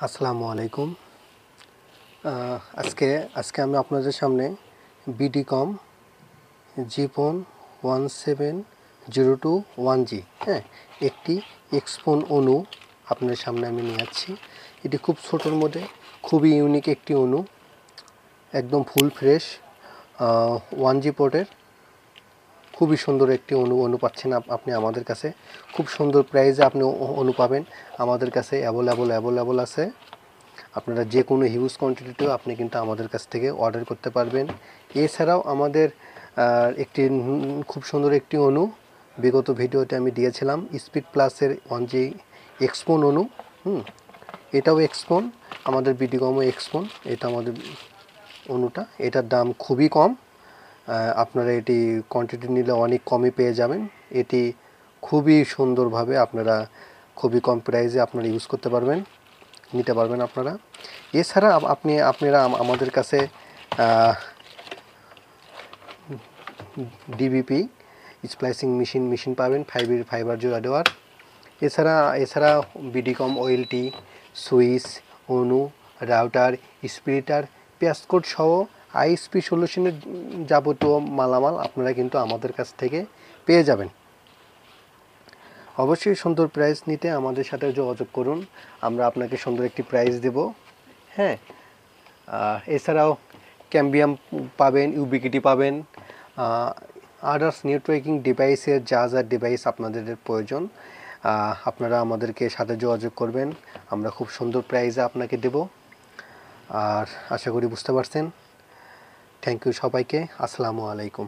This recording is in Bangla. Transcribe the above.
আসসালামু আলাইকুম। আজকে আমি আপনাদের সামনে বিডিকম জিপন 1702 1G একটি এক্সপন অণু আপনাদের সামনে আমি নিয়ে যাচ্ছি। এটি খুব ছোটোর মধ্যে খুবই ইউনিক একটি অণু, একদম ফুল ফ্রেশ 1G পোর্টের খুবই সুন্দর একটি অণু পাচ্ছেন আপনি আমাদের কাছে। খুব সুন্দর প্রাইসে আপনি অণু পাবেন আমাদের কাছে। অ্যাভেলেবল আছে। আপনারা যে কোনো হিউজ কোয়ান্টিটিতেও আপনি কিন্তু আমাদের কাছ থেকে অর্ডার করতে পারবেন। এছাড়াও আমাদের একটি খুব সুন্দর একটি অণু বিগত ভিডিওতে আমি দিয়েছিলাম, স্পিড প্লাসের 1G এক্সপন অণু। এটাও এক্সপন, আমাদের বিডিকমও এক্সপন। এটা আমাদের অণুটা, এটার দাম খুবই কম। আপনারা এটি কোয়ান্টিটি নিলে অনেক কমই পেয়ে যাবেন। এটি খুবই সুন্দরভাবে আপনারা খুবই কম প্রাইসে আপনারা ইউজ করতে পারবেন, নিতে পারবেন আপনারা। এছাড়া আপনারা আমাদের কাছে ডিবিপি স্প্লাইসিং মেশিন পাবেন, ফাইবার জোড়া দেওয়ার। এছাড়া বিডিকম ওএলটি, সুইচ, অণু, রাউটার, স্প্লিটার, প্যাসকোড সহ আইএসপি সলিউশনের যাবতীয় মালামাল আপনারা কিন্তু আমাদের কাছ থেকে পেয়ে যাবেন। অবশ্যই সুন্দর প্রাইস নিতে আমাদের সাথে যোগাযোগ করুন, আমরা আপনাকে সুন্দর একটি প্রাইস দেব। এছাড়াও ক্যাম্বিয়াম পাবেন, ইউবিকিটি পাবেন, আদার্স নেটওয়ার্কিং ডিভাইসের যা ডিভাইস আপনাদের প্রয়োজন আপনারা আমাদেরকে সাথে যোগাযোগ করবেন, আমরা খুব সুন্দর প্রাইসে আপনাকে দেব। আর আশা করি বুঝতে পারছেন। থ্যাংক ইউ সবাইকে। আসসালামু আলাইকুম।